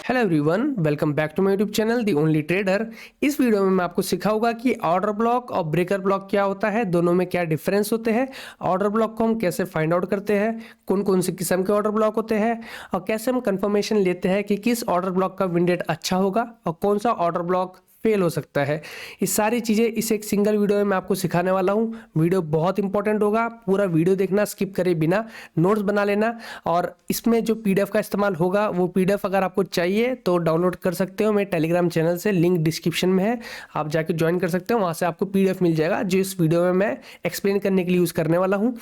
Hello everyone, welcome back to my YouTube channel the only trader. इस वीडियो में मैं आपको सिखाऊंगा कि ऑर्डर ब्लॉक और ब्रेकर ब्लॉक क्या होता है, दोनों में क्या डिफरेंस होते हैं, ऑर्डर ब्लॉक को हम कैसे फाइंड आउट करते हैं, कौन कौन से किस्म के ऑर्डर ब्लॉक होते हैं और कैसे हम कंफर्मेशन लेते हैं कि किस ऑर्डर ब्लॉक का विन रेट अच्छा होगा और कौन सा ऑर्डर ब्लॉक फेल हो सकता है। ये सारी चीज़ें इस एक सिंगल वीडियो में मैं आपको सिखाने वाला हूँ। वीडियो बहुत इंपॉर्टेंट होगा, पूरा वीडियो देखना, स्किप करे बिना नोट्स बना लेना। और इसमें जो पीडीएफ का इस्तेमाल होगा वो पीडीएफ अगर आपको चाहिए तो डाउनलोड कर सकते हो मेरे टेलीग्राम चैनल से, लिंक डिस्क्रिप्शन में है, आप जाके ज्वाइन कर सकते हो। वहाँ से आपको पीडीएफ मिल जाएगा जो इस वीडियो में मैं एक्सप्लेन करने के लिए यूज़ करने वाला हूँ।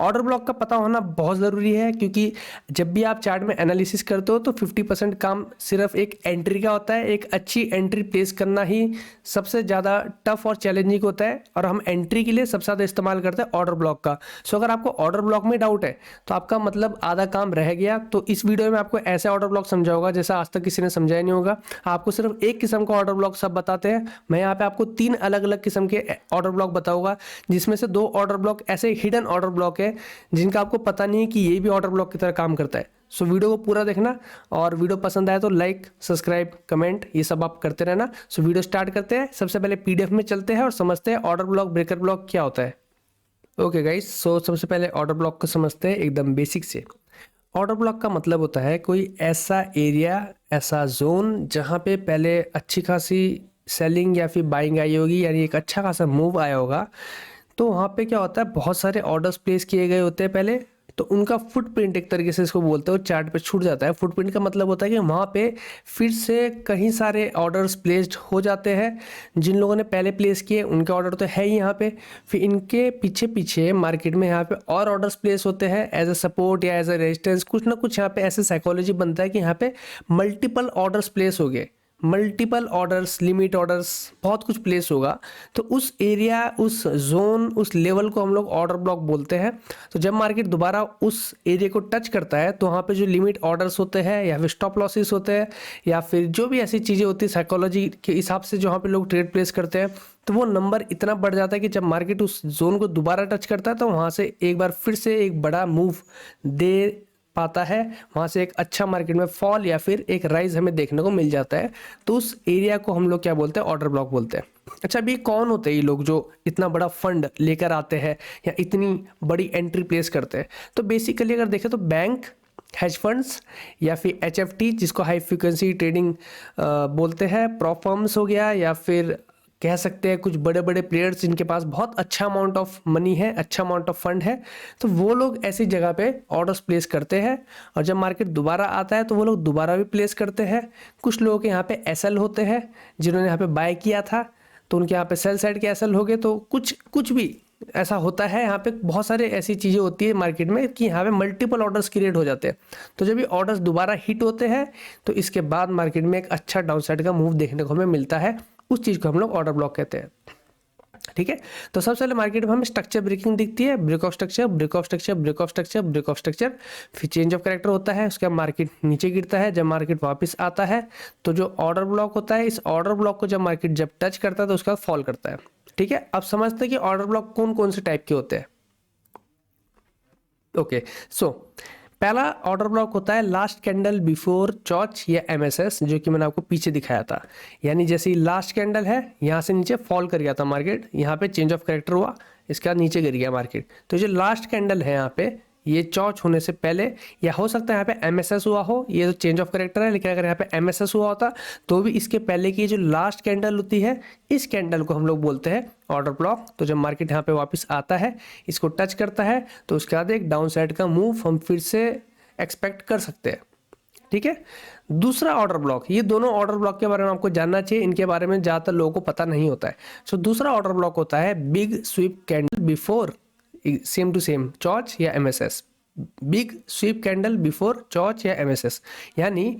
ऑर्डर ब्लॉक का पता होना बहुत ज़रूरी है क्योंकि जब भी आप चार्ट में एनालिसिस करते हो तो 50% काम सिर्फ एक एंट्री का होता है। एक अच्छी एंट्री प्लेस करना ही सबसे ज़्यादा टफ और चैलेंजिंग होता है और हम एंट्री के लिए सबसे ज़्यादा इस्तेमाल करते हैं ऑर्डर ब्लॉक का। सो अगर आपको ऑर्डर ब्लॉक में डाउट है तो आपका मतलब आधा काम रह गया। तो इस वीडियो में आपको ऐसे ऑर्डर ब्लॉक समझाऊंगा जैसा आज तक किसी ने समझाया नहीं होगा। आपको सिर्फ एक किस्म का ऑर्डर ब्लॉक सब बताते हैं। मैं यहाँ पे आपको 3 अलग अलग किस्म के ऑर्डर ब्लॉक बताऊंगा, जिसमें से 2 ऑर्डर ब्लॉक ऐसे हिडन ऑर्डर ब्लॉक है जिनका आपको पता नहीं है कि ये भी ऑर्डर ब्लॉक की तरह काम करता है। सो वीडियो को पूरा देखना और वीडियो पसंद आए तो लाइक, सब्सक्राइब, कमेंट ये सब आप करते रहना। सो वीडियो स्टार्ट करते हैं। सबसे पहले पीडीएफ में चलते हैं और समझते हैं ऑर्डर ब्लॉक, ब्रेकर ब्लॉक क्या होता है। ओके गाइस, सो सबसे पहले ऑर्डर ब्लॉक को समझते हैं एकदम बेसिक से। ऑर्डर ब्लॉक का मतलब होता है कोई ऐसा एरिया, ऐसा जोन जहाँ पे पहले अच्छी खासी सेलिंग या फिर बाइंग आई होगी, यानी एक अच्छा खासा मूव आया होगा। तो वहाँ पे क्या होता है, बहुत सारे ऑर्डर्स प्लेस किए गए होते हैं पहले, तो उनका फुटप्रिंट एक तरीके से इसको बोलते हैं, चार्ट पे छूट जाता है। फुटप्रिंट का मतलब होता है कि वहाँ पे फिर से कहीं सारे ऑर्डर्स प्लेस्ड हो जाते हैं। जिन लोगों ने पहले प्लेस किए उनके ऑर्डर तो है ही यहाँ पे, फिर इनके पीछे पीछे मार्केट में यहाँ पे और ऑर्डर्स प्लेस होते हैं एज अ सपोर्ट या एज अ रेजिस्टेंस। कुछ ना कुछ यहाँ पे ऐसे साइकोलॉजी बनता है कि यहाँ पे मल्टीपल ऑर्डर्स प्लेस हो गए, मल्टीपल ऑर्डर्स, लिमिट ऑर्डर्स, बहुत कुछ प्लेस होगा। तो उस एरिया, उस जोन, उस लेवल को हम लोग ऑर्डर ब्लॉक बोलते हैं। तो जब मार्केट दोबारा उस एरिया को टच करता है तो वहाँ पे जो लिमिट ऑर्डर्स होते हैं या फिर स्टॉप लॉसेस होते हैं या फिर जो भी ऐसी चीज़ें होती है साइकोलॉजी के हिसाब से जहाँ पे लोग ट्रेड प्लेस करते हैं, तो वो नंबर इतना बढ़ जाता है कि जब मार्केट उस जोन को दोबारा टच करता है तो वहाँ से एक बार फिर से एक बड़ा मूव दे पाता है। वहाँ से एक अच्छा मार्केट में फॉल या फिर एक राइज हमें देखने को मिल जाता है। तो उस एरिया को हम लोग क्या बोलते हैं, ऑर्डर ब्लॉक बोलते हैं। अच्छा, अभी कौन होते हैं ये लोग जो इतना बड़ा फंड लेकर आते हैं या इतनी बड़ी एंट्री प्लेस करते हैं? तो बेसिकली अगर देखें तो बैंक, हेज फंड्स या फिर एचएफटी जिसको हाई फ्रिक्वेंसी ट्रेडिंग बोलते हैं, प्रॉप फर्म्स हो गया, या फिर कह सकते हैं कुछ बड़े बड़े प्लेयर्स जिनके पास बहुत अच्छा अमाउंट ऑफ मनी है, अच्छा अमाउंट ऑफ फंड है, तो वो लोग ऐसी जगह पे ऑर्डर्स प्लेस करते हैं। और जब मार्केट दोबारा आता है तो वो लोग दोबारा भी प्लेस करते हैं। कुछ लोगों के यहाँ पे एसएल होते हैं जिन्होंने यहाँ पे बाय किया था, तो उनके यहाँ पे सेल साइड के एसएल हो गए। तो कुछ भी ऐसा होता है, यहाँ पे बहुत सारे ऐसी चीज़ें होती है मार्केट में कि यहाँ पे मल्टीपल ऑर्डर्स क्रिएट हो जाते हैं। तो जब ये ऑर्डर्स दोबारा हिट होते हैं तो इसके बाद मार्केट में एक अच्छा डाउन साइड का मूव देखने को हमें मिलता है। उस चीज़ को हम लोग ऑर्डर ब्लॉक कहते हैं। ठीक है, तो सबसे पहले मार्केट में हमें स्ट्रक्चर ब्रेकिंग दिखती है, break of structure, break of structure, break of structure, break of structure, फिर चेंज ऑफ कैरेक्टर होता है। उसके बाद मार्केट नीचे गिरता है। जब मार्केट वापस आता है तो जो ऑर्डर ब्लॉक होता है, इस ऑर्डर ब्लॉक को जब मार्केट जब टच करता है तो उसका फॉल करता है। ठीक है, अब समझते हैं कि ऑर्डर ब्लॉक कौन कौन से टाइप के होते हैं। ओके, सो पहला ऑर्डर ब्लॉक होता है लास्ट कैंडल बिफोर चॉच या एमएसएस, जो कि मैंने आपको पीछे दिखाया था। यानी जैसे ही लास्ट कैंडल है, यहाँ से नीचे फॉल कर गया था मार्केट, यहाँ पे चेंज ऑफ कैरेक्टर हुआ, इसके बाद नीचे गिर गया मार्केट। तो जो लास्ट कैंडल है यहाँ पे, ये चॉच होने से पहले, या हो सकता है यहाँ पे एमएसएस हुआ हो, ये तो चेंज ऑफ कैरेक्टर है, लेकिन अगर यहाँ पे एमएसएस हुआ होता तो भी इसके पहले की जो लास्ट कैंडल होती है, इस कैंडल को हम लोग बोलते हैं ऑर्डर ब्लॉक। तो जब मार्केट यहाँ पे वापस आता है, इसको टच करता है, तो उसके बाद एक डाउन साइड का मूव हम फिर से एक्सपेक्ट कर सकते हैं। ठीक है, दूसरा ऑर्डर ब्लॉक, ये दोनों ऑर्डर ब्लॉक के बारे में आपको जानना चाहिए, इनके बारे में ज़्यादातर लोगों को पता नहीं होता है। सो दूसरा ऑर्डर ब्लॉक होता है big sweep candle before same to same CHoCH या MSS. Big sweep candle before CHoCH या एमएसएस, यानी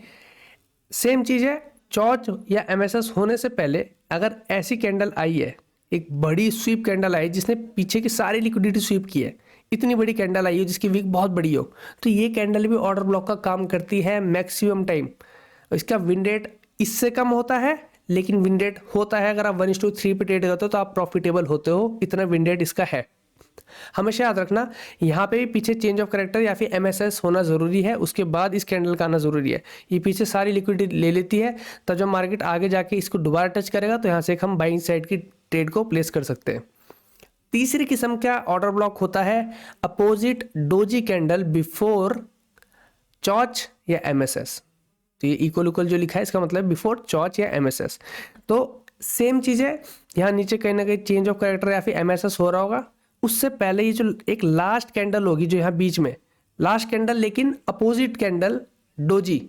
सेम चीज़ है, चॉच या एमएसएस होने से पहले अगर ऐसी कैंडल आई है, एक बड़ी स्वीप कैंडल आई जिसने पीछे की सारी लिक्विडिटी स्वीप की है, इतनी बड़ी कैंडल आई हो जिसकी वीक बहुत बड़ी हो, तो ये कैंडल भी ऑर्डर ब्लॉक का काम करती है मैक्सिमम टाइम। इसका विन रेट इससे कम होता है, लेकिन विन रेट होता है। अगर आप 1:3 पे ट्रेड करते हो तो आप प्रॉफिटेबल होते हो, इतना विन रेट इसका है। हमेशा याद रखना यहाँ पे भी पीछे चेंज ऑफ करेक्टर या फिर MSS होना ज़रूरी है, उसके बाद इस कैंडल का आना ज़रूरी है। ये पीछे सारी लिक्विडिटी ले लेती है, तब जब मार्केट आगे जाके इसको दोबारा टच करेगा तो यहाँ से हम बाइंग साइड की ट्रेड को प्लेस कर सकते हैं। तीसरी किस्म का ऑर्डर ब्लॉक होता है opposite doji candle before CHoCH या MSS। तो ये इक्वल जो लिखा है इसका मतलब बिफोर चॉच या MSS। तो सेम चीज़ है, यहाँ नीचे कहीं ना कहीं चेंज ऑफ कैरेक्टर या फिर MSS हो रहा होगा, उससे पहले ये जो एक लास्ट कैंडल होगी जो यहाँ बीच में लास्ट कैंडल, लेकिन अपोजिट कैंडल डोजी।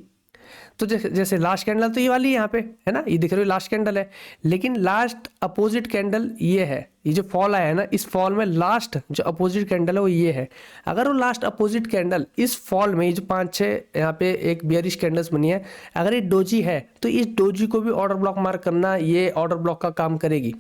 तो जैसे लास्ट कैंडल तो ये वाली यहाँ पे है ना, ये दिख रही है लास्ट कैंडल है, लेकिन लास्ट अपोजिट कैंडल ये है, ये जो फॉल आया है ना, इस फॉल में लास्ट जो अपोजिट कैंडल है वो ये है। अगर वो लास्ट अपोजिट कैंडल इस फॉल में, ये जो 5-6 यहाँ पे एक बियरिश कैंडल्स बनी है, अगर ये डोजी है तो इस डोजी को भी ऑर्डर ब्लॉक मार्क करना, ये ऑर्डर ब्लॉक का काम करेगी।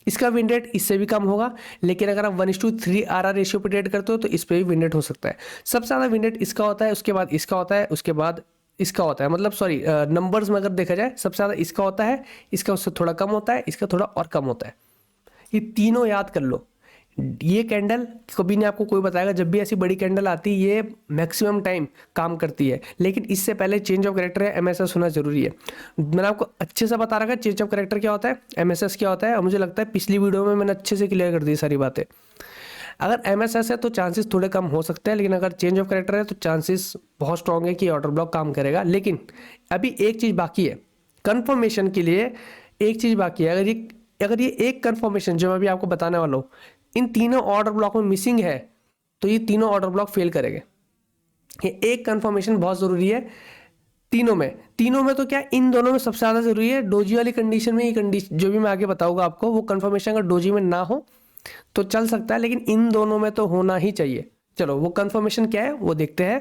इसका विन रेट इससे भी कम होगा, लेकिन अगर आप 1:3 RR रेशियो पे ट्रेड करते हो तो इस पर भी विन रेट हो सकता है। सबसे ज़्यादा विन रेट इसका होता है, उसके बाद इसका होता है, उसके बाद इसका होता है, मतलब सॉरी नंबर्स में अगर देखा जाए सबसे ज़्यादा इसका होता है, इसका उससे थोड़ा कम होता है, इसका थोड़ा और कम होता है। ये तीनों याद कर लो। ये कैंडल कभी नहीं आपको कोई बताएगा, जब भी ऐसी बड़ी कैंडल आती है ये मैक्सिमम टाइम काम करती है, लेकिन इससे पहले चेंज ऑफ कैरेक्टर है MSS होना जरूरी है। मैंने आपको अच्छे से बता रखा है चेंज ऑफ कैरेक्टर क्या होता है, MSS क्या होता है, और मुझे लगता है पिछली वीडियो में मैंने अच्छे से क्लियर कर दी सारी बातें। अगर MSS है तो चांसेस थोड़े कम हो सकते हैं, लेकिन अगर चेंज ऑफ कैरेक्टर है तो चांसेस बहुत स्ट्रॉन्ग है कि ऑर्डर ब्लॉक काम करेगा। लेकिन अभी एक चीज़ बाकी है, कंफर्मेशन के लिए एक चीज़ बाकी है। अगर ये एक कंफर्मेशन जो मैं अभी आपको बताने वाला हूँ इन तीनों ऑर्डर ब्लॉक में मिसिंग है, तो ये तीनों ऑर्डर ब्लॉक फेल करेंगे। ये एक कंफर्मेशन बहुत ज़रूरी है तीनों में तो क्या इन दोनों में सबसे ज़्यादा ज़रूरी है। डोजी वाली कंडीशन में ये कंडीशन जो भी मैं आगे बताऊंगा आपको, वो कंफर्मेशन अगर डोजी में ना हो तो चल सकता है, लेकिन इन दोनों में तो होना ही चाहिए। चलो वो कंफर्मेशन क्या है वो देखते हैं।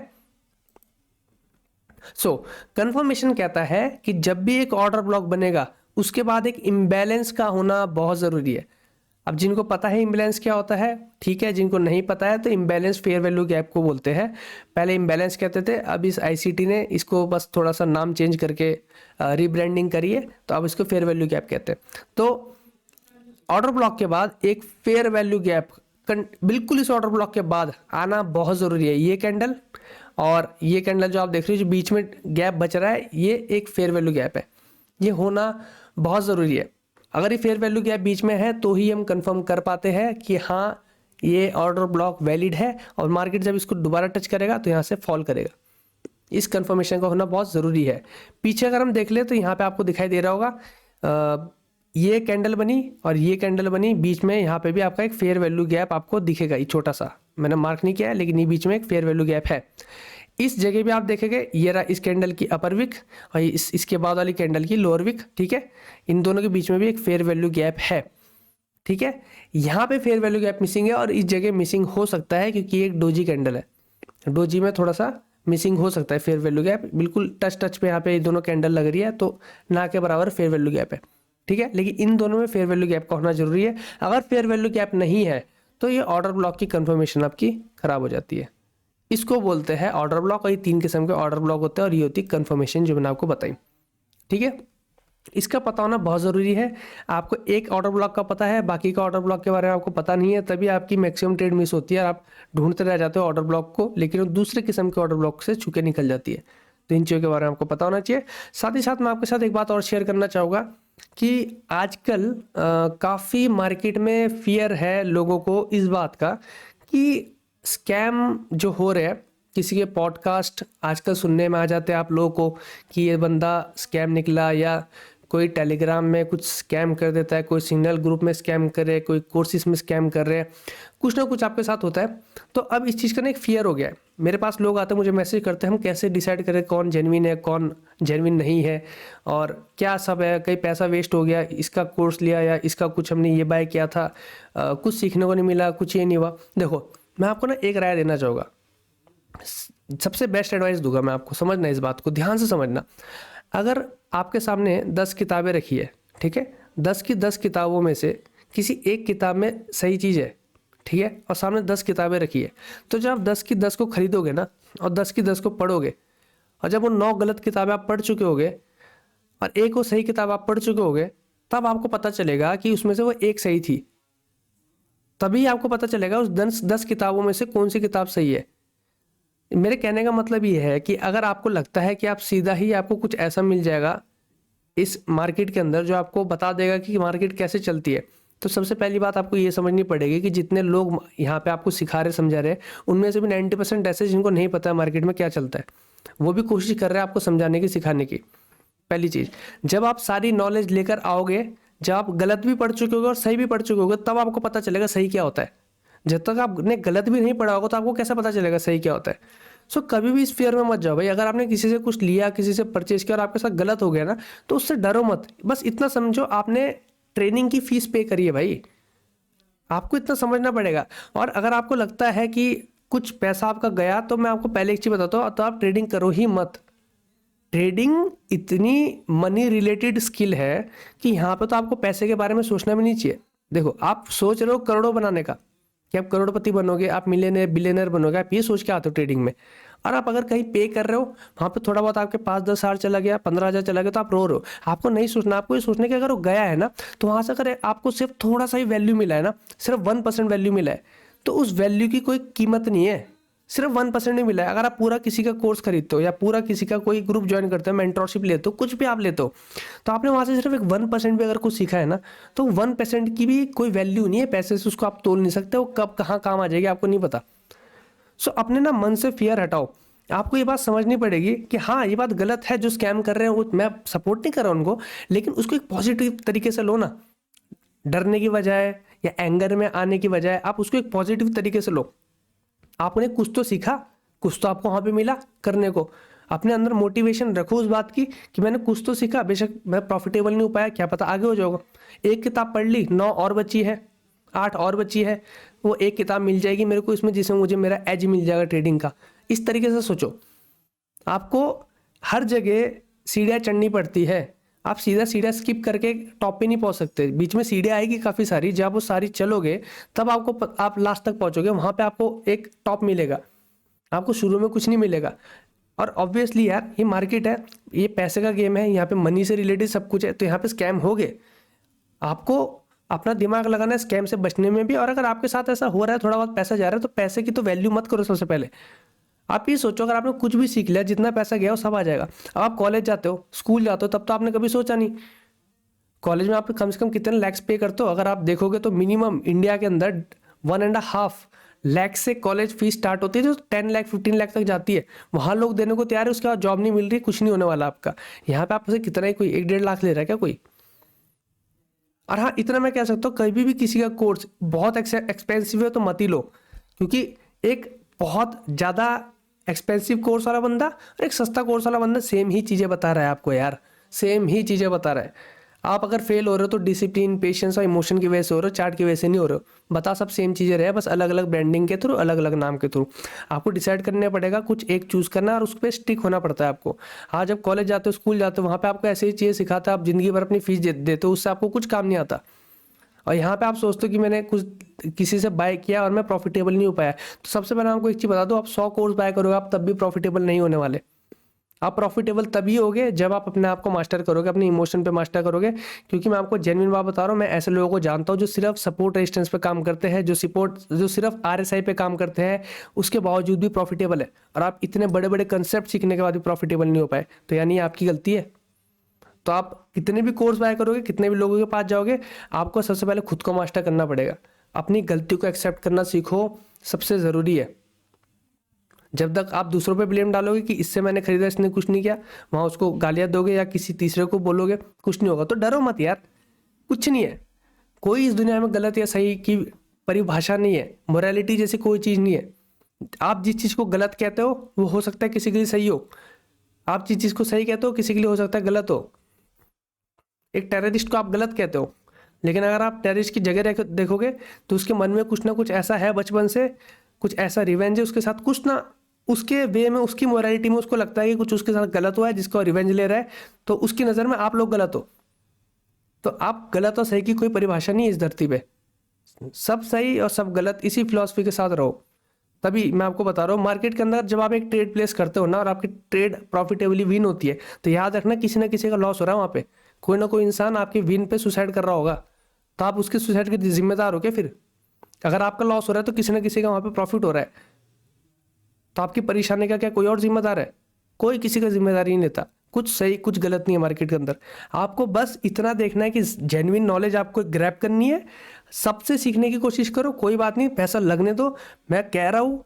कंफर्मेशन कहता है कि जब भी एक ऑर्डर ब्लॉक बनेगा उसके बाद एक इम्बैलेंस का होना बहुत ज़रूरी है। अब जिनको पता है इम्बैलेंस क्या होता है ठीक है, जिनको नहीं पता है तो इम्बैलेंस फेयर वैल्यू गैप को बोलते हैं। पहले इम्बैलेंस कहते थे, अब इस ICT ने इसको बस थोड़ा सा नाम चेंज करके रीब्रांडिंग करी है, तो अब इसको फेयर वैल्यू गैप कहते हैं। तो ऑर्डर ब्लॉक के बाद एक फेयर वैल्यू गैप बिल्कुल इस ऑर्डर ब्लॉक के बाद आना बहुत ज़रूरी है। ये कैंडल और ये कैंडल जो आप देख रहे हो जो बीच में गैप बच रहा है, ये एक फेयर वैल्यू गैप है, ये होना बहुत ज़रूरी है। अगर ये फेयर वैल्यू गैप बीच में है तो ही हम कंफर्म कर पाते हैं कि हाँ ये ऑर्डर ब्लॉक वैलिड है, और मार्केट जब इसको दोबारा टच करेगा तो यहाँ से फॉल करेगा। इस कंफर्मेशन का होना बहुत ज़रूरी है। पीछे अगर हम देख ले तो यहाँ पे आपको दिखाई दे रहा होगा ये कैंडल बनी और ये कैंडल बनी, बीच में यहाँ पे भी आपका एक फेयर वैल्यू गैप आपको दिखेगा। ये छोटा सा मैंने मार्क नहीं किया है, लेकिन ये बीच में एक फेयर वैल्यू गैप है। इस जगह भी आप देखेंगे ये रहा इस कैंडल की अपर विक और इसके बाद वाली कैंडल की लोअर विक, ठीक है। इन दोनों के बीच में भी एक फेयर वैल्यू गैप है, ठीक है। यहाँ पे फेयर वैल्यू गैप मिसिंग है और इस जगह मिसिंग हो सकता है क्योंकि ये एक डोजी कैंडल है, डोजी में थोड़ा सा मिसिंग हो सकता है फेयर वैल्यू गैप। बिल्कुल टच पे यहाँ पे ये दोनों कैंडल लग रही है तो ना के बराबर फेयर वैल्यू गैप है, ठीक है। लेकिन इन दोनों में फेयर वैल्यू गैप का होना जरूरी है। अगर फेयर वैल्यू गैप नहीं है तो ये ऑर्डर ब्लॉक की कंफर्मेशन आपकी खराब हो जाती है। इसको बोलते हैं ऑर्डर ब्लॉक, और ये 3 किस्म के ऑर्डर ब्लॉक होते हैं और ये होती है कंफर्मेशन जो मैंने आपको बताई, ठीक है। इसका पता होना बहुत ज़रूरी है। आपको एक ऑर्डर ब्लॉक का पता है, बाकी का ऑर्डर ब्लॉक के बारे में आपको पता नहीं है, तभी आपकी मैक्सिमम ट्रेड मिस होती है और आप ढूंढते रह जाते हो ऑर्डर ब्लॉक को, लेकिन वो दूसरे किस्म के ऑर्डर ब्लॉक से छुके निकल जाती है। तो इन चीज़ों के बारे में आपको पता होना चाहिए। साथ ही साथ मैं आपके साथ एक बात और शेयर करना चाहूँगा कि आजकल काफ़ी मार्केट में फियर है लोगों को इस बात का कि स्कैम जो हो रहे हैं, किसी के पॉडकास्ट आजकल सुनने में आ जाते हैं आप लोगों को कि ये बंदा स्कैम निकला, या कोई टेलीग्राम में कुछ स्कैम कर देता है, कोई सिग्नल ग्रुप में स्कैम कर रहे, कोई कोर्सेज में स्कैम कर रहे हैं, कुछ ना कुछ आपके साथ होता है। तो अब इस चीज़ का ना एक फियर हो गया है। मेरे पास लोग आते हैं, मुझे मैसेज करते हैं, हम कैसे डिसाइड करें कौन जेन्युइन है कौन जेन्युइन नहीं है और क्या सब है, कहीं पैसा वेस्ट हो गया, इसका कोर्स लिया या इसका कुछ हमने ये बाय किया था, कुछ सीखने को नहीं मिला, कुछ ये नहीं हुआ। देखो मैं आपको ना एक राय देना चाहूँगा, सबसे बेस्ट एडवाइस दूंगा मैं आपको, समझना इस बात को ध्यान से समझना। अगर आपके सामने 10 किताबें रखी है, ठीक है, 10 की 10 किताबों में से किसी एक किताब में सही चीज़ है, ठीक है, और सामने 10 किताबें रखी है, तो जब आप 10 की 10 को खरीदोगे ना और 10 की 10 को पढ़ोगे, और जब वो 9 गलत किताबें आप पढ़ चुके होगे और एक वो सही किताब आप पढ़ चुके होगे, तब आपको पता चलेगा कि उसमें से वो एक सही थी। तभी आपको पता चलेगा उस 10 किताबों में से कौन सी किताब सही है। मेरे कहने का मतलब ये है कि अगर आपको लगता है कि आप सीधा ही आपको कुछ ऐसा मिल जाएगा इस मार्केट के अंदर जो आपको बता देगा कि मार्केट कैसे चलती है, तो सबसे पहली बात आपको ये समझनी पड़ेगी कि जितने लोग यहाँ पे आपको सिखा रहे समझा रहे हैं उनमें से भी 90% ऐसे जिनको नहीं पता है मार्केट में क्या चलता है, वो भी कोशिश कर रहे हैं आपको समझाने की सिखाने की। पहली चीज़, जब आप सारी नॉलेज लेकर आओगे, जब आप गलत भी पढ़ चुके होगे और सही भी पढ़ चुके होगे, तब आपको पता चलेगा सही क्या होता है। जब तक आपने गलत भी नहीं पढ़ा होगा तो आपको कैसे पता चलेगा सही क्या होता है। सो कभी भी इस फियर में मत जाओ भाई। अगर आपने किसी से कुछ लिया, किसी से परचेज किया और आपके साथ गलत हो गया ना, तो उससे डरो मत। बस इतना समझो आपने ट्रेनिंग की फीस पे करी है भाई, आपको इतना समझना पड़ेगा। और अगर आपको लगता है कि कुछ पैसा आपका गया, तो मैं आपको पहले एक चीज़ बताता हूँ, तो आप ट्रेडिंग करो ही मत। ट्रेडिंग इतनी मनी रिलेटेड स्किल है कि यहाँ पे तो आपको पैसे के बारे में सोचना भी नहीं चाहिए। देखो, आप सोच रहे हो करोड़ों बनाने का कि आप करोड़पति बनोगे, आप मिलियनर बिलियनर बनोगे, आप ये सोच के आते हो ट्रेडिंग में। और आप अगर कहीं पे कर रहे हो, वहाँ पे थोड़ा बहुत आपके 5-10 हज़ार चला गया, 15,000 चला गया, तो आप रो रहे हो। आपको नहीं सोचना, आपको ये सोचना कि अगर वो गया है ना, तो वहाँ से अगर आपको सिर्फ थोड़ा सा ही वैल्यू मिला है ना, सिर्फ 1% वैल्यू मिला है, तो उस वैल्यू की कोई कीमत नहीं है। सिर्फ 1% नहीं मिला है। अगर आप पूरा किसी का कोर्स खरीदते हो या पूरा किसी का कोई ग्रुप ज्वाइन करते हो, मेंटरशिप लेते हो, कुछ भी आप लेते हो, तो आपने वहाँ से सिर्फ एक 1% भी अगर कुछ सीखा है ना, तो 1% की भी कोई वैल्यू नहीं है। पैसे से उसको आप तोल नहीं सकते, वो कब कहाँ काम आ जाएगी आपको नहीं पता। सो अपने ना मन से फियर हटाओ। आपको ये बात समझनी पड़ेगी कि हाँ, ये बात गलत है, जो स्कैम कर रहे हैं वो मैं सपोर्ट नहीं कर रहा उनको, लेकिन उसको एक पॉजिटिव तरीके से लो ना। डरने की बजाय या एंगर में आने की बजाय आप उसको एक पॉजिटिव तरीके से लो। आपने कुछ तो सीखा, कुछ तो आपको वहाँ पे मिला करने को। अपने अंदर मोटिवेशन रखो उस बात की कि मैंने कुछ तो सीखा, बेशक मैं प्रॉफिटेबल नहीं हो पाया, क्या पता आगे हो जाओगा। एक किताब पढ़ ली, 9 और बची है, 8 और बची है, वो एक किताब मिल जाएगी मेरे को इसमें, जिसमें मुझे मेरा एज मिल जाएगा ट्रेडिंग का। इस तरीके से सोचो। आपको हर जगह सीढ़ियाँ चढ़नी पड़ती है, आप सीधा सीढ़ियाँ स्किप करके टॉप पे नहीं पहुंच सकते। बीच में सीढ़ियाँ आएगी काफ़ी सारी, जब वो सारी चलोगे तब आप लास्ट तक पहुंचोगे, वहाँ पे आपको एक टॉप मिलेगा, आपको शुरू में कुछ नहीं मिलेगा। और ऑब्वियसली यार, ये मार्केट है, ये पैसे का गेम है, यहाँ पे मनी से रिलेटेड सब कुछ है, तो यहाँ पे स्कैम हो गए। आपको अपना दिमाग लगाना है स्कैम से बचने में भी। और अगर आपके साथ ऐसा हो रहा है, थोड़ा बहुत पैसा जा रहा है, तो पैसे की तो वैल्यू मत करो। सबसे पहले आप ये सोचो, अगर आपने कुछ भी सीख लिया, जितना पैसा गया वो सब आ जाएगा। अब आप कॉलेज जाते हो, स्कूल जाते हो, तब तो आपने कभी सोचा नहीं। कॉलेज में आप कम से कम कितने लैक्स पे करते हो? अगर आप देखोगे तो मिनिमम इंडिया के अंदर 1.5 लाख से कॉलेज फीस स्टार्ट होती है, जो 10 लाख 15 लाख तक जाती है। वहाँ लोग देने को तैयार है, उसके बाद जॉब नहीं मिल रही, कुछ नहीं होने वाला आपका। यहाँ पे आपसे कितना ही, कोई 1-1.5 लाख ले रहा है क्या कोई? और हाँ, इतना मैं कह सकता हूँ, कभी भी किसी का कोर्स बहुत एक्सपेंसिव है तो मत ही लो। क्योंकि एक बहुत ज़्यादा एक्सपेंसिव कोर्स वाला बंदा और एक सस्ता कोर्स वाला बंदा सेम ही चीज़ें बता रहा है आपको यार, सेम ही चीज़ें बता रहा है। आप अगर फेल हो रहे हो तो डिसिप्लिन, पेशेंस और इमोशन की वजह से हो रहे हो, चार्ट की वजह से नहीं हो रहे हो। बता सब सेम चीज़ें रहे, बस अलग अलग ब्रांडिंग के थ्रू, अलग अलग नाम के थ्रू। आपको डिसाइड करना पड़ेगा, कुछ एक चूज़ करना और उस पर स्टिक होना पड़ता है आपको। हाँ, जब कॉलेज जाते हो, स्कूल जाते हो, वहाँ पे आपको ऐसी ही चीज़ें सिखाता है, आप जिंदगी भर अपनी फीस देते हो, उससे आपको कुछ काम नहीं आता। और यहाँ पे आप सोचते हो कि मैंने कुछ किसी से बाय किया और मैं प्रॉफिटेबल नहीं हो पाया। तो सबसे पहले आपको एक चीज़ बता दो, आप 100 कोर्स बाय करोगे, आप तब भी प्रॉफिटेबल नहीं होने वाले। आप प्रॉफिटेबल तभी होगे जब आप अपने आप को मास्टर करोगे, अपने इमोशन पे मास्टर करोगे। क्योंकि मैं आपको जेन्युइन बात बता रहा हूँ, मैं ऐसे लोगों को जानता हूँ जो सिर्फ सपोर्ट रेजिस्टेंस पे काम करते हैं, जो सिर्फ RSI पे काम करते हैं, उसके बावजूद भी प्रॉफिटेबल है। और आप इतने बड़े बड़े कंसेप्ट सीखने के बाद भी प्रॉफिटेबल नहीं हो पाए, तो यानी आपकी गलती है। तो आप कितने भी कोर्स बाय करोगे, कितने भी लोगों के पास जाओगे, आपको सबसे पहले खुद को मास्टर करना पड़ेगा। अपनी गलती को एक्सेप्ट करना सीखो, सबसे ज़रूरी है। जब तक आप दूसरों पे ब्लेम डालोगे कि इससे मैंने खरीदा, इसने कुछ नहीं किया, वहाँ उसको गालियाँ दोगे या किसी तीसरे को बोलोगे, कुछ नहीं होगा। तो डरो मत यार, कुछ नहीं है। कोई इस दुनिया में गलत या सही की परिभाषा नहीं है, मोरालिटी जैसी कोई चीज़ नहीं है। आप जिस चीज़ को गलत कहते हो वो हो सकता है किसी के लिए सही हो, आप जिस चीज़ को सही कहते हो किसी के लिए हो सकता है गलत हो। एक टेररिस्ट को आप गलत कहते हो, लेकिन अगर आप टेररिस्ट की जगह देखोगे तो उसके मन में कुछ ना कुछ ऐसा है, बचपन से कुछ ऐसा रिवेंज है उसके साथ, कुछ ना उसके वे में, उसकी मोरालिटी में उसको लगता है कि कुछ उसके साथ गलत हुआ है, जिसको रिवेंज ले रहा है। तो उसकी नज़र में आप लोग गलत हो। तो आप गलत और सही की कोई परिभाषा नहीं है इस धरती पे, सब सही और सब गलत, इसी फिलॉसफी के साथ रहो। तभी मैं आपको बता रहा हूँ, मार्केट के अंदर जब आप एक ट्रेड प्लेस करते हो ना और आपकी ट्रेड प्रॉफिटेबली विन होती है, तो याद रखना किसी ना किसी का लॉस हो रहा है वहाँ पे। कोई ना कोई इंसान आपके विन पे सुसाइड कर रहा होगा, तो आप उसके सुसाइड के जिम्मेदार हो क्या फिर? अगर आपका लॉस हो रहा है तो किसी ना किसी का वहां पे प्रॉफिट हो रहा है, तो आपकी परेशानी का क्या कोई और जिम्मेदार है? कोई किसी का जिम्मेदारी नहीं लेता। कुछ सही कुछ गलत नहीं है मार्केट के अंदर। आपको बस इतना देखना है कि जेन्युइन नॉलेज आपको ग्रैब करनी है, सबसे सीखने की कोशिश करो। कोई बात नहीं, पैसा लगने दो, मैं कह रहा हूं,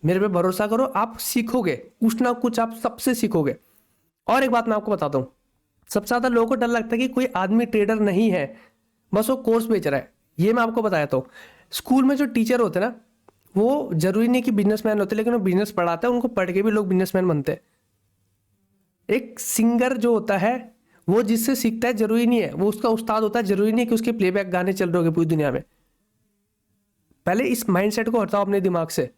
मेरे पे भरोसा करो, आप सीखोगे कुछ ना कुछ, आप सबसे सीखोगे। और एक बात मैं आपको बताता हूँ, सबसे ज्यादा लोगों को डर लगता है कि कोई आदमी ट्रेडर नहीं है, बस वो कोर्स बेच रहा है। ये मैं आपको बताया तो स्कूल में जो टीचर होते हैं ना, वो जरूरी नहीं कि बिजनेसमैन होते, लेकिन वो बिजनेस पढ़ाते हैं, उनको पढ़ के भी लोग बिजनेसमैन बनते हैं। एक सिंगर जो होता है वो जिससे सीखता है, जरूरी नहीं है वो उसका उस्ताद होता है, जरूरी नहीं है कि उसके प्लेबैक गाने चल रहे होंगे पूरी दुनिया में। पहले इस माइंडसेट को हटाओ अपने दिमाग से।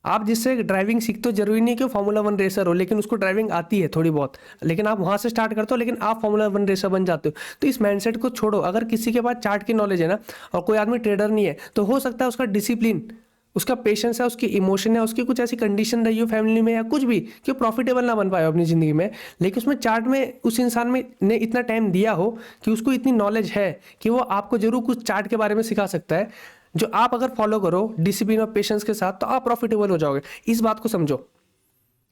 आप जिससे ड्राइविंग सीखते हो, जरूरी नहीं कि वो फार्मूला 1 रेसर हो, लेकिन उसको ड्राइविंग आती है थोड़ी बहुत, लेकिन आप वहां से स्टार्ट करते हो, लेकिन आप फार्मूला 1 रेसर बन जाते हो। तो इस माइंडसेट को छोड़ो। अगर किसी के पास चार्ट की नॉलेज है ना, और कोई आदमी ट्रेडर नहीं है, तो हो सकता है उसका डिसिप्लिन, उसका पेशेंस है, उसकी इमोशन है, उसकी कुछ ऐसी कंडीशन रही हो फैमिली में या कुछ भी कि प्रॉफिटेबल ना बन पाए अपनी जिंदगी में, लेकिन उसमें चार्ट में उस इंसान में ने इतना टाइम दिया हो कि उसको इतनी नॉलेज है कि वो आपको जरूर कुछ चार्ट के बारे में सिखा सकता है, जो आप अगर फॉलो करो डिसिप्लिन और पेशेंस के साथ, तो आप प्रॉफिटेबल हो जाओगे। इस बात को समझो,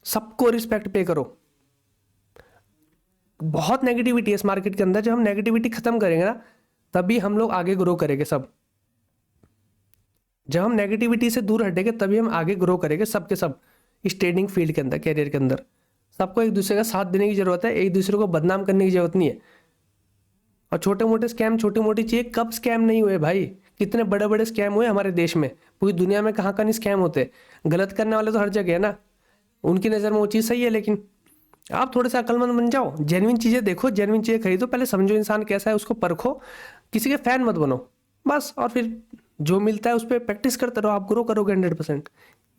सबको रिस्पेक्ट पे करो। बहुत नेगेटिविटी है इस मार्केट के अंदर, जब हम नेगेटिविटी खत्म करेंगे ना, तभी हम लोग आगे ग्रो करेंगे सब। जब हम नेगेटिविटी से दूर हटेंगे तभी हम आगे ग्रो करेंगे सब के सब। इस ट्रेडिंग फील्ड के अंदर, कैरियर के अंदर सबको एक दूसरे का साथ देने की जरूरत है, एक दूसरे को बदनाम करने की जरूरत नहीं है। और छोटे मोटे स्कैम, छोटी मोटी चीजें कब स्कैम नहीं हुए भाई? कितने बड़े बड़े स्कैम हुए हमारे देश में, पूरी दुनिया में कहाँ कहाँ नहीं स्कैम होते। गलत करने वाले तो हर जगह है ना, उनकी नज़र में वो चीज़ सही है, लेकिन आप थोड़े से अक्लमंद बन जाओ, जेन्युइन चीज़ें देखो, जेन्युइन चीज़ें खरीदो, पहले समझो इंसान कैसा है, उसको परखो, किसी के फैन मत बनो बस। और फिर जो मिलता है उस पर प्रैक्टिस करते रहो, आप ग्रो करोगे 100%।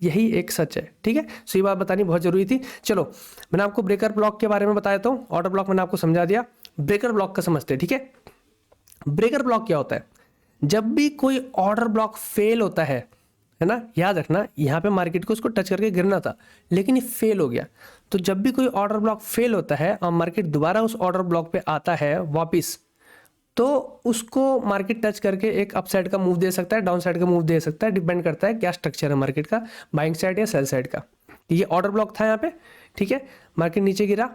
यही एक सच है, ठीक है। सो ये बात बतानी बहुत जरूरी थी। चलो, मैंने आपको ब्रेकर ब्लॉक के बारे में बताया, तो ऑर्डर ब्लॉक मैंने आपको समझा दिया, ब्रेकर ब्लॉक का समझते हैं, ठीक है। ब्रेकर ब्लॉक क्या होता है? जब भी कोई ऑर्डर ब्लॉक फेल होता है ना, याद रखना, यहाँ पे मार्केट को उसको टच करके गिरना था, लेकिन ये फेल हो गया। तो जब भी कोई ऑर्डर ब्लॉक फेल होता है और मार्केट दोबारा उस ऑर्डर ब्लॉक पे आता है वापिस, तो उसको मार्केट टच करके एक अप साइड का मूव दे सकता है, डाउन साइड का मूव दे सकता है, डिपेंड करता है क्या स्ट्रक्चर है मार्केट का, बाइंग साइड या सेल साइड का। ये ऑर्डर ब्लॉक था यहाँ पे, ठीक है। मार्केट नीचे गिरा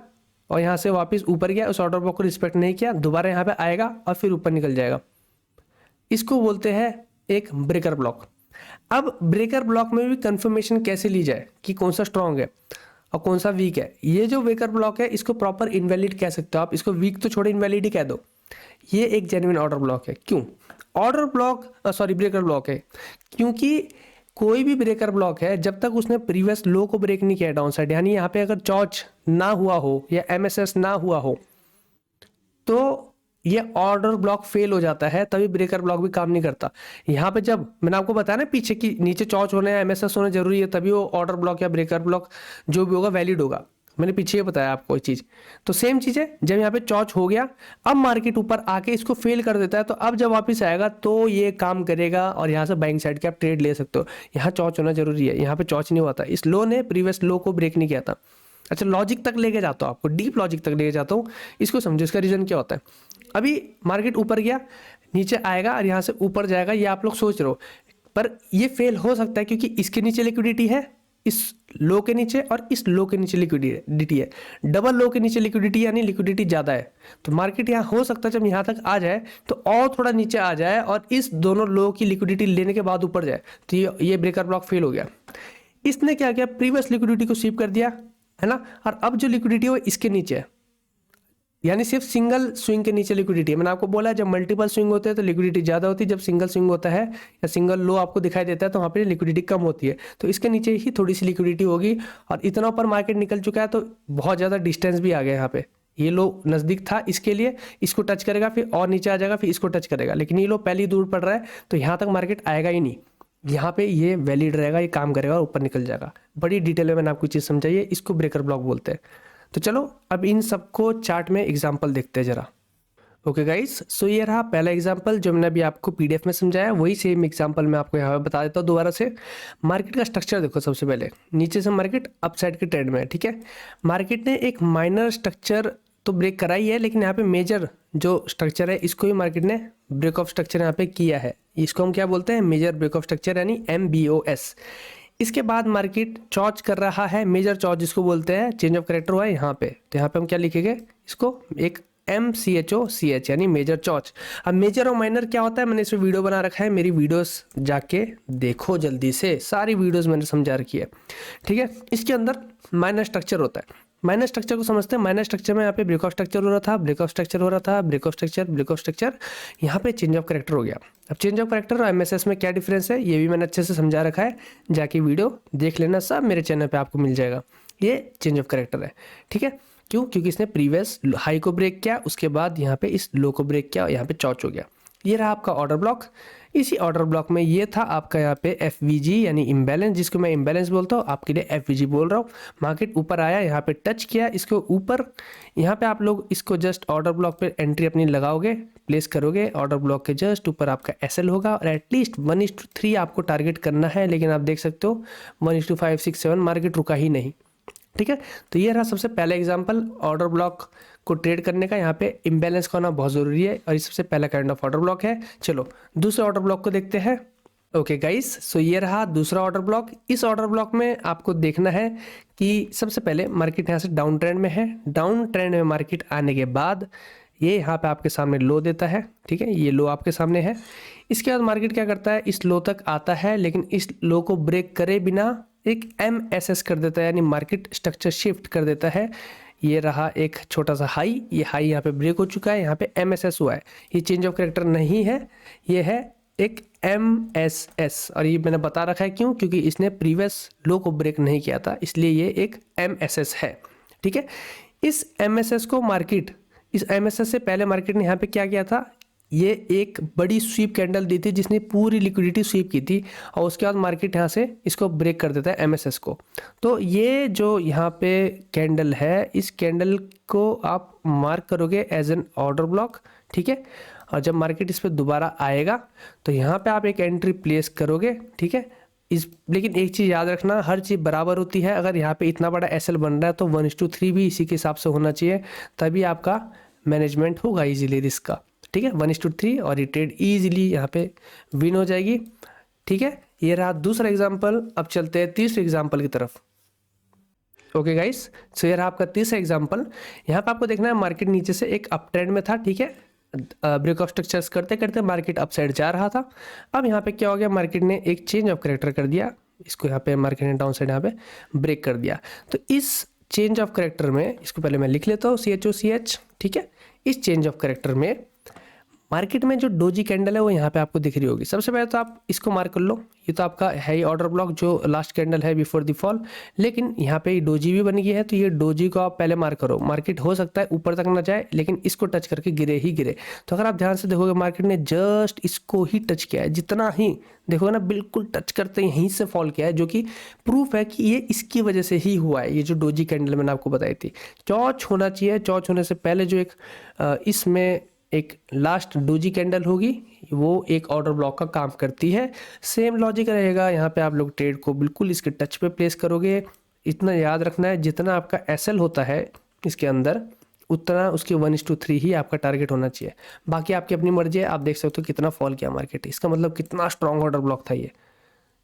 और यहाँ से वापस ऊपर गया, उस ऑर्डर ब्लॉक को रिस्पेक्ट नहीं किया, दोबारा यहाँ पे आएगा और फिर ऊपर निकल जाएगा। इसको बोलते हैं एक ब्रेकर ब्लॉक। अब ब्रेकर ब्लॉक में भी कंफर्मेशन कैसे ली जाए कि कौन सा स्ट्रांग है और कौन सा वीक है। ये जो ब्रेकर ब्लॉक है, इसको प्रॉपर इनवैलिड कह सकते हो आप, इसको वीक तो छोड़ो, इनवैलिड ही कह दो। ये एक जेन्युइन ऑर्डर ब्लॉक है। क्यों order block, sorry breaker block है? क्योंकि कोई भी ब्रेकर ब्लॉक है, जब तक उसने प्रीवियस लो को ब्रेक नहीं किया डाउन साइड, यानी यहाँ पे अगर चॉच ना हुआ हो या एमएसएस ना हुआ हो, तो ये ऑर्डर ब्लॉक फेल हो जाता है, तभी ब्रेकर ब्लॉक भी काम नहीं करता। यहाँ पे जब मैंने आपको बताया ना पीछे की नीचे चॉच होने या एमएसएस होना जरूरी है, तभी वो ऑर्डर ब्लॉक या ब्रेकर ब्लॉक जो भी होगा वैलिड होगा। मैंने पीछे ये बताया आपको ये चीज। तो सेम चीज है, जब यहाँ पे चॉच हो गया, अब मार्केट ऊपर आके इसको फेल कर देता है, तो अब जब वापस आएगा तो ये काम करेगा और यहाँ से बाइंग साइड के आप ट्रेड ले सकते हो। यहाँ चॉच होना जरूरी है, यहाँ पे चॉच नहीं हुआ था, इस लो ने प्रीवियस लो को ब्रेक नहीं किया था। अच्छा, लॉजिक तक लेके जाता हूँ आपको, डीप लॉजिक तक लेके जाता हूँ, इसको समझो, इसका रीजन क्या होता है। अभी मार्केट ऊपर गया, नीचे आएगा और यहाँ से ऊपर जाएगा, ये आप लोग सोच रहे हो, पर ये फेल हो सकता है क्योंकि इसके नीचे लिक्विडिटी है, इस लो के नीचे, और इस लो के नीचे लिक्विडिटी है। डबल लो के नीचे लिक्विडिटी, यानी लिक्विडिटी ज़्यादा है। तो मार्केट यहाँ हो सकता है जब यहाँ तक आ जाए तो और थोड़ा नीचे आ जाए और इस दोनों लो की लिक्विडिटी लेने के बाद ऊपर जाए, तो ये ब्रेकर ब्लॉक फेल हो गया। इसने क्या किया, प्रीवियस लिक्विडिटी को स्वीप कर दिया, है ना, और अब जो लिक्विडिटी है वो इसके नीचे है, यानी सिर्फ सिंगल स्विंग के नीचे लिक्विडिटी है। मैंने आपको बोला जब मल्टीपल स्विंग होते हैं तो लिक्विडिटी ज़्यादा होती है, जब सिंगल स्विंग होता है या सिंगल लो आपको दिखाई देता है तो वहाँ पे लिक्विडिटी कम होती है। तो इसके नीचे ही थोड़ी सी लिक्विडिटी होगी, और इतना ऊपर मार्केट निकल चुका है तो बहुत ज़्यादा डिस्टेंस भी आ गया यहाँ पे। ये लो नज़दीक था इसके लिए, इसको टच करेगा, फिर और नीचे आ जाएगा, फिर इसको टच करेगा, लेकिन ये लो पहले ही दूर पड़ रहा है, तो यहाँ तक मार्केट आएगा ही नहीं। यहाँ पे ये वैलिड रहेगा, ये काम करेगा और ऊपर निकल जाएगा। बड़ी डिटेल में मैंने आपको चीज़ समझाई है, इसको ब्रेकर ब्लॉक बोलते हैं। तो चलो अब इन सबको चार्ट में एग्जांपल देखते हैं जरा। ओके गाइस, सो ये रहा पहला एग्जांपल जो मैंने अभी आपको पीडीएफ में समझाया, वही सेम एग्जांपल मैं आपको यहाँ पे बता देता हूँ दोबारा से। मार्केट का स्ट्रक्चर देखो, सबसे पहले नीचे से मार्केट अपसाइड के ट्रेंड में है, ठीक है। मार्केट ने एक माइनर स्ट्रक्चर तो ब्रेक करा ही है, लेकिन यहाँ पे मेजर जो स्ट्रक्चर है इसको ही मार्केट ने ब्रेक ऑफ स्ट्रक्चर यहाँ पे किया है। इसको हम क्या बोलते हैं, मेजर ब्रेक ऑफ स्ट्रक्चर यानी MBOS। इसके बाद मार्केट चॉच कर रहा है, मेजर चॉच जिसको बोलते हैं, चेंज ऑफ करेक्टर हुआ है यहाँ पे, तो यहाँ पे हम क्या लिखेंगे इसको, एक MCHOCH यानी मेजर चॉच। अब मेजर और माइनर क्या होता है, मैंने इस पे वीडियो बना रखा है, मेरी वीडियोस जाके देखो जल्दी से, सारी वीडियोस मैंने समझा रखी है, ठीक है। इसके अंदर माइनर स्ट्रक्चर होता है। माइनर स्ट्रक्चर को समझते हैं। माइनर स्ट्रक्चर में यहाँ पे ब्रेक ऑफ स्ट्रक्चर हो रहा था, ब्रेक ऑफ स्ट्रक्चर हो रहा था, break of structure, break of structure, यहाँ पे चेंज ऑफ करेक्टर हो गया। अब चेंज ऑफ करेक्टर और MSS में क्या डिफरेंस है ये भी मैंने अच्छे से समझा रखा है, जाके वीडियो देख लेना, सब मेरे चैनल पे आपको मिल जाएगा। ये चेंज ऑफ करेक्टर है, ठीक है। क्यों? क्योंकि इसने प्रीवियस हाई को ब्रेक किया, उसके बाद यहाँ पे इस लो को ब्रेक किया, यहाँ पे चॉच हो गया। ये रहा आपका ऑर्डर ब्लॉक। इसी ऑर्डर ब्लॉक में ये था आपका यहाँ पे FVG यानी इम्बैलेंस, जिसको मैं इम्बैलेंस बोलता हूँ, आपके लिए FVG बोल रहा हूँ। मार्केट ऊपर आया, यहाँ पे टच किया, इसके ऊपर यहाँ पे आप लोग इसको जस्ट ऑर्डर ब्लॉक पे एंट्री अपनी लगाओगे, प्लेस करोगे, ऑर्डर ब्लॉक के जस्ट ऊपर आपका SL होगा और एटलीस्ट 1:3 आपको टारगेट करना है। लेकिन आप देख सकते हो 1:5, 6, 7 मार्केट रुका ही नहीं, ठीक है। तो ये रहा सबसे पहला एग्जांपल ऑर्डर ब्लॉक को ट्रेड करने का। यहाँ पे इम्बैलेंस का होना बहुत ज़रूरी है और ये सबसे पहला काइंड ऑफ ऑर्डर ब्लॉक है। चलो दूसरे ऑर्डर ब्लॉक को देखते हैं। ओके गाइस, सो ये रहा दूसरा ऑर्डर ब्लॉक। इस ऑर्डर ब्लॉक में आपको देखना है कि सबसे पहले मार्केट यहाँ से डाउन ट्रेंड में है। डाउन ट्रेंड में मार्केट आने के बाद ये यहाँ पे आपके सामने लो देता है, ठीक है, ये लो आपके सामने है। इसके बाद मार्केट क्या करता है, इस लो तक आता है, लेकिन इस लो को ब्रेक करे बिना एक MSS कर देता है, यानी मार्केट स्ट्रक्चर शिफ्ट कर देता है। ये रहा एक छोटा सा हाई, ये हाई यहाँ पे ब्रेक हो चुका है, यहाँ पे MSS हुआ है। ये चेंज ऑफ करेक्टर नहीं है, ये है एक MSS, और ये मैंने बता रखा है क्यों, क्योंकि इसने प्रीवियस लो को ब्रेक नहीं किया था, इसलिए ये एक MSS है, ठीक है। इस MSS को मार्केट, इस MSS से पहले मार्केट ने यहाँ पे क्या किया था, ये एक बड़ी स्वीप कैंडल दी थी जिसने पूरी लिक्विडिटी स्वीप की थी, और उसके बाद मार्केट यहाँ से इसको ब्रेक कर देता है MSS को। तो ये जो यहाँ पे कैंडल है, इस कैंडल को आप मार्क करोगे एज एन ऑर्डर ब्लॉक, ठीक है। और जब मार्केट इस पर दोबारा आएगा तो यहाँ पे आप एक एंट्री प्लेस करोगे, ठीक है। लेकिन एक चीज़ याद रखना, हर चीज़ बराबर होती है। अगर यहाँ पे इतना बड़ा SL बन रहा है तो 1:3 भी इसी के हिसाब से होना चाहिए, तभी आपका मैनेजमेंट होगा इजीली रिस्क का, ठीक है। 1:3 और ये ट्रेड इजीली यहाँ पे विन हो जाएगी, ठीक है। ये रहा दूसरा एग्जांपल। अब चलते हैं तीसरे एग्जांपल की तरफ। ओके गाइस, सो ये रहा आपका तीसरा एग्जांपल। यहाँ पे आपको देखना है मार्केट नीचे से एक अप ट्रेंड में था, ठीक है। ब्रेक ऑफ स्ट्रक्चर्स करते करते मार्केट अप साइड जा रहा था। अब यहाँ पे क्या हो गया, मार्केट ने एक चेंज ऑफ करेक्टर कर दिया, इसको यहाँ पे मार्केट ने डाउन साइड यहाँ पे ब्रेक कर दिया। तो इस चेंज ऑफ करेक्टर में, इसको पहले मैं लिख लेता हूँ CHOCH, ठीक है। इस चेंज ऑफ करेक्टर में मार्केट में जो डोजी कैंडल है वो यहाँ पे आपको दिख रही होगी। सबसे पहले तो आप इसको मार्क कर लो, ये तो आपका है ही ऑर्डर ब्लॉक जो लास्ट कैंडल है बिफोर द फॉल, लेकिन यहाँ पे डोजी भी बन गई है, तो ये डोजी को आप पहले मार्क करो। मार्केट हो सकता है ऊपर तक ना जाए, लेकिन इसको टच करके गिरे ही गिरे। तो अगर आप ध्यान से देखोगे मार्केट ने जस्ट इसको ही टच किया है, जितना ही देखोगे ना बिल्कुल टच करते यहीं से फॉल किया है, जो कि प्रूफ है कि ये इसकी वजह से ही हुआ है। ये जो डोजी कैंडल मैंने आपको बताई थी, चौच होना चाहिए, चौच होने से पहले जो एक इसमें एक लास्ट डोजी कैंडल होगी, वो एक ऑर्डर ब्लॉक का काम करती है। सेम लॉजिक रहेगा, यहाँ पे आप लोग ट्रेड को बिल्कुल इसके टच पे प्लेस करोगे। इतना याद रखना है, जितना आपका SL होता है इसके अंदर, उतना उसके 1:3 ही आपका टारगेट होना चाहिए। बाकी आपकी अपनी मर्जी है, आप देख सकते हो कितना फॉल किया मार्केट, इसका मतलब कितना स्ट्रॉन्ग ऑर्डर ब्लॉक था ये।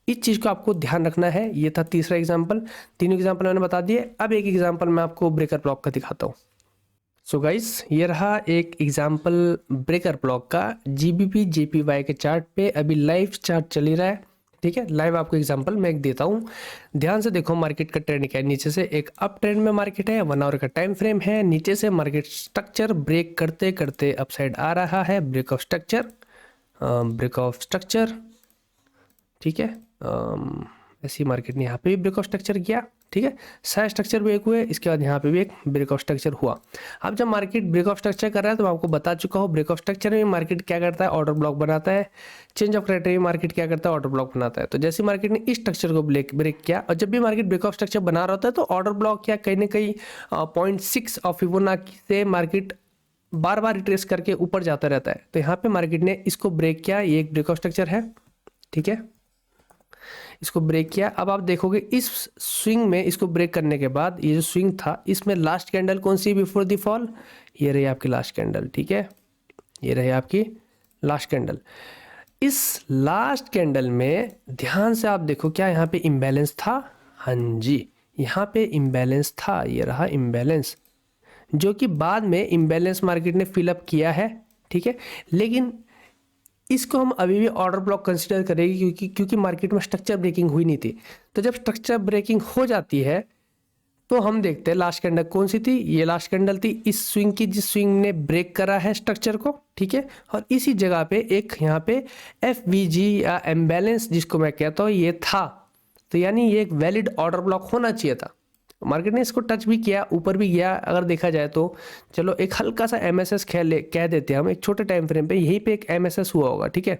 इस चीज़ को आपको ध्यान रखना है। ये था तीसरा एग्जाम्पल। तीनों एग्जाम्पल मैंने बता दिए। अब एक एग्जाम्पल मैं आपको ब्रेकर ब्लॉक का दिखाता हूँ। सो गाइस, ये रहा एक एग्जाम्पल ब्रेकर ब्लॉक का GBP JPY के चार्ट पे। अभी लाइव चार्ट चल ही रहा है, ठीक है। लाइव आपको एग्जांपल मैं एक देता हूँ, ध्यान से देखो मार्केट का ट्रेंड क्या है। नीचे से एक अप ट्रेंड में मार्केट है, 1 आवर का टाइम फ्रेम है। नीचे से मार्केट स्ट्रक्चर ब्रेक करते करते अपसाइड आ रहा है, ब्रेक ऑफ स्ट्रक्चर, ठीक है। ऐसी मार्केट ने यहाँ पे भी ब्रेक ऑफ स्ट्रक्चर किया, ठीक है। सारे स्ट्रक्चर ब्रेक हुए, इसके बाद यहाँ पे भी एक ब्रेक ऑफ स्ट्रक्चर हुआ। अब जब मार्केट ब्रेक ऑफ स्ट्रक्चर कर रहा है तो मैं आपको बता चुका हूँ, ब्रेक ऑफ स्ट्रक्चर में मार्केट क्या करता है, ऑर्डर ब्लॉक बनाता है। चेंज ऑफ क्राइटेरिया मार्केट क्या करता है, ऑर्डर ब्लॉक बनाता है। तो जैसे मार्केट ने इस स्ट्रक्चर को ब्रेक किया, और जब भी मार्केट ब्रेक ऑफ स्ट्रक्चर बना रहा होता है तो ऑर्डर ब्लॉक या कहीं ना कहीं 0.6 ऑफ फिबोनाची से मार्केट बार बार रिट्रेस करके ऊपर जाता रहता है। तो यहाँ पे मार्केट ने इसको ब्रेक किया, ये एक ब्रेक ऑफ स्ट्रक्चर है, ठीक है। इसको ब्रेक किया। अब आप देखोगे इस स्विंग में इसको ब्रेक करने के बाद ये जो स्विंग था इसमें लास्ट कैंडल कौन सी बिफोर द फॉल, ये रही आपकी लास्ट कैंडल, ठीक है, ये रही आपकी लास्ट कैंडल। इस लास्ट कैंडल में ध्यान से आप देखो क्या यहाँ पे इम्बैलेंस था, हाँ जी यहाँ पे इम्बैलेंस था, ये रहा इम्बैलेंस, जो कि बाद में इम्बैलेंस मार्केट ने फिलअप किया है, ठीक है। लेकिन इसको हम अभी भी ऑर्डर ब्लॉक कंसीडर करेंगे क्योंकि मार्केट में स्ट्रक्चर ब्रेकिंग हुई नहीं थी। तो जब स्ट्रक्चर ब्रेकिंग हो जाती है तो हम देखते हैं लास्ट कैंडल कौन सी थी, ये लास्ट कैंडल थी इस स्विंग की, जिस स्विंग ने ब्रेक करा है स्ट्रक्चर को, ठीक है। और इसी जगह पे एक यहाँ पे FVG या इम्बैलेंस जिसको मैं कहता हूँ ये था, तो यानी ये एक वैलिड ऑर्डर ब्लॉक होना चाहिए था। मार्केट ने इसको टच भी किया, ऊपर भी गया अगर देखा जाए तो। चलो एक हल्का सा MSS कह देते हैं हम, एक छोटे टाइम फ्रेम पे यहीं पे एक MSS हुआ होगा, ठीक है,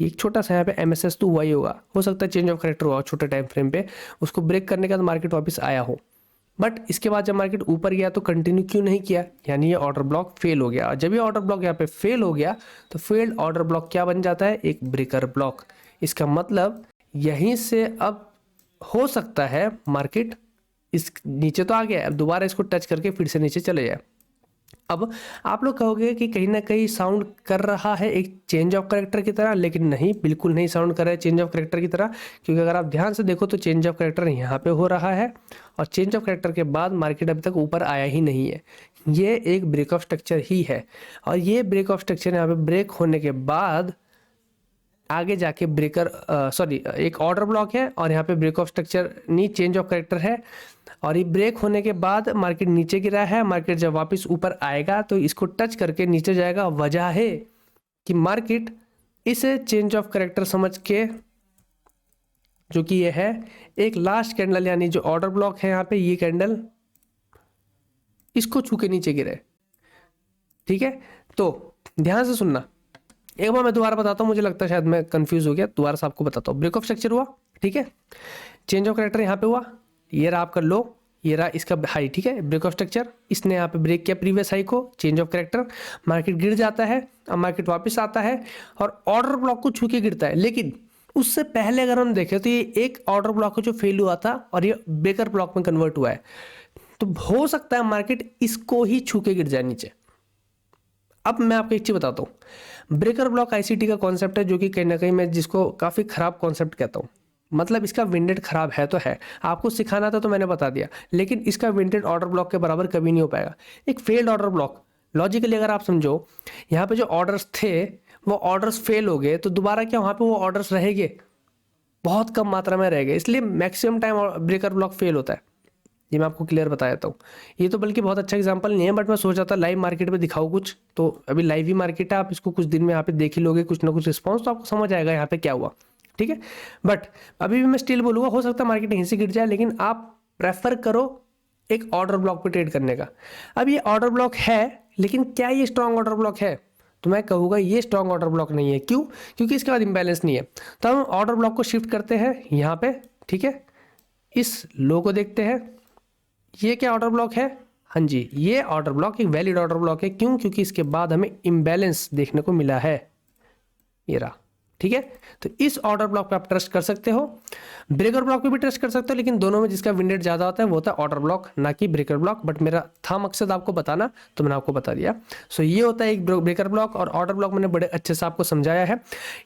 एक छोटा सा यहाँ पे MSS तो हुआ ही होगा, हो सकता है चेंज ऑफ करेक्टर हुआ छोटे टाइम फ्रेम पे, उसको ब्रेक करने के बाद मार्केट वापस आया हो। बट इसके बाद जब मार्केट ऊपर गया तो कंटिन्यू क्यों नहीं किया, यानी ये ऑर्डर ब्लॉक फेल हो गया। और जब ये ऑर्डर ब्लॉक यहाँ पे फेल हो गया तो फेल्ड ऑर्डर ब्लॉक क्या बन जाता है, एक ब्रेकर ब्लॉक। इसका मतलब यहीं से अब हो सकता है मार्केट इस नीचे तो आ गया, अब दोबारा इसको टच करके फिर से नीचे चले जाए। अब आप लोग कहोगे कि कहीं ना कहीं साउंड कर रहा है एक चेंज ऑफ करेक्टर की तरह, लेकिन नहीं, बिल्कुल नहीं साउंड कर रहा है चेंज ऑफ करेक्टर की तरह, क्योंकि अगर आप ध्यान से देखो तो चेंज ऑफ करेक्टर यहाँ पे हो रहा है और चेंज ऑफ करेक्टर के बाद मार्केट अभी तक ऊपर आया ही नहीं है। ये एक ब्रेक ऑफ स्ट्रक्चर ही है और ये ब्रेक ऑफ स्ट्रक्चर यहाँ पे ब्रेक होने के बाद आगे जाके एक ऑर्डर ब्लॉक है और यहाँ पे ब्रेक ऑफ स्ट्रक्चर नहीं, चेंज ऑफ करेक्टर है। और ये ब्रेक होने के बाद मार्केट नीचे गिरा है, मार्केट जब वापस ऊपर आएगा तो इसको टच करके नीचे जाएगा। वजह है कि मार्केट इसे चेंज ऑफ करेक्टर समझ के, जो कि ये है एक लास्ट कैंडल यानी जो ऑर्डर ब्लॉक है यहाँ पे, ये कैंडल इसको छू के नीचे गिरे, ठीक है। तो ध्यान से सुनना, एक बार मैं दोबारा बताता हूँ, मुझे लगता है शायद मैं कंफ्यूज हो गया, दोबारा से आपको बताता हूँ। ब्रेक ऑफ स्ट्रक्चर हुआ, ठीक है, चेंज ऑफ करेक्टर यहाँ पे हुआ, ये रहा आपका लो, ये रहा इसका हाई, ठीक है। ब्रेक ऑफ स्ट्रक्चर इसने यहाँ पे ब्रेक किया प्रीवियस हाई को, चेंज ऑफ करेक्टर, मार्केट गिर जाता है, अब मार्केट वापस आता है और ऑर्डर ब्लॉक को छू के गिरता है। लेकिन उससे पहले अगर हम देखें तो ये एक ऑर्डर ब्लॉक जो फेल हुआ था और ये ब्रेकर ब्लॉक में कन्वर्ट हुआ है, तो हो सकता है मार्केट इसको ही छू के गिर जाए नीचे। अब मैं आपको एक चीज बताता हूँ, ब्रेकर ब्लॉक ICT का कॉन्सेप्ट है जो कि कहीं ना कहीं मैं जिसको काफी खराब कॉन्सेप्ट कहता हूँ। मतलब इसका विंडेड खराब है तो है, आपको सिखाना था तो मैंने बता दिया, लेकिन इसका विंडेड ऑर्डर ब्लॉक के बराबर कभी नहीं हो पाएगा। एक फेल्ड ऑर्डर ब्लॉक लॉजिकली अगर आप समझो, यहाँ पे जो ऑर्डर्स थे वो ऑर्डर्स फेल हो गए तो दोबारा क्या वहाँ पे वो ऑर्डर्स रहेंगे, बहुत कम मात्रा में रहेंगे, इसलिए maximum time breaker block fail होता है। ये मैं आपको क्लियर बता देता हूँ। ये तो बल्कि बहुत अच्छा एग्जांपल नहीं है, बट मैं सोच रहा था लाइव मार्केट में दिखाऊँ कुछ, तो अभी लाइव ही मार्केट है, आप इसको कुछ दिन में यहाँ पे देख ही लोगे कुछ ना कुछ रिस्पॉन्स, तो आपको समझ आएगा यहाँ पे क्या हुआ, ठीक है। बट अभी भी मैं स्टिल बोलूँगा, हो सकता है मार्केट यहीं से गिर जाए, लेकिन आप प्रेफर करो एक ऑर्डर ब्लॉक पे ट्रेड करने का। अब ये ऑर्डर ब्लॉक है, लेकिन क्या ये स्ट्रॉन्ग ऑर्डर ब्लॉक है, तो मैं कहूँगा ये स्ट्रॉन्ग ऑर्डर ब्लॉक नहीं है। क्यों? क्योंकि इसके बाद इंबैलेंस नहीं है। तो हम ऑर्डर ब्लॉक को शिफ्ट करते हैं यहाँ पे, ठीक है, इस लो को देखते हैं, ये क्या ऑर्डर ब्लॉक है, हाँ जी ये ऑर्डर ब्लॉक एक वैलिड ऑर्डर ब्लॉक है। क्यों? क्योंकि इसके बाद हमें इंबैलेंस देखने को मिला है, ये रहा, ठीक है। तो इस ऑर्डर ब्लॉक पे आप ट्रस्ट कर सकते हो, ब्रेकर ब्लॉक पे भी ट्रस्ट कर सकते हो, लेकिन दोनों में जिसका विंडेड ज्यादा होता है वो होता है ऑर्डर ब्लॉक, ना कि ब्रेकर ब्लॉक। बट मेरा था मकसद आपको बताना, तो मैंने आपको बता दिया। सो ये होता है एक ब्रेकर ब्लॉक और ऑर्डर ब्लॉक, मैंने बड़े अच्छे से आपको समझाया है।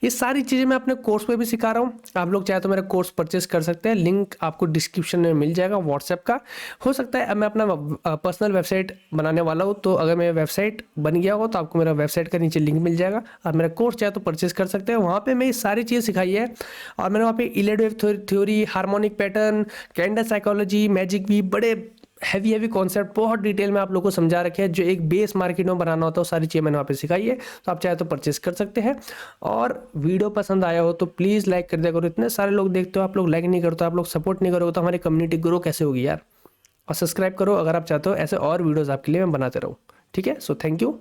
ये सारी चीजें मैं अपने कोर्स पे भी सिखा रहा हूँ, आप लोग चाहे तो मेरा कोर्स परचेस कर सकते हैं, लिंक आपको डिस्क्रिप्शन में मिल जाएगा व्हाट्सएप का। हो सकता है अब मैं अपना पर्सनल वेबसाइट बनाने वाला हूँ, तो अगर मेरा वेबसाइट बन गया हो तो आपको मेरा वेबसाइट का नीचे लिंक मिल जाएगा, आप मेरा कोर्स चाहे तो परचेस कर सकते हैं। वहाँ पे मैं ये सारी चीज़ें सिखाई है और मैंने वहाँ पे Elliott wave theory, harmonic pattern, candle psychology, magic भी, बड़े हैवी कॉन्सेप्ट बहुत डिटेल में आप लोगों को समझा रखे हैं। जो एक बेस मार्केट में बनाना होता है वो सारी चीज़ें मैंने वहाँ पे सिखाई है, तो आप चाहे तो परचेस कर सकते हैं। और वीडियो पसंद आया हो तो प्लीज़ लाइक कर दिया करो, इतने सारे लोग देखते हो, आप लोग लाइक नहीं करते, आप लोग सपोर्ट नहीं करोगे तो हमारी कम्युनिटी ग्रो कैसे होगी यार। और सब्सक्राइब करो अगर आप चाहते हो ऐसे और वीडियोज़ आपके लिए मैं बनाते रहूँ, ठीक है। So thank you.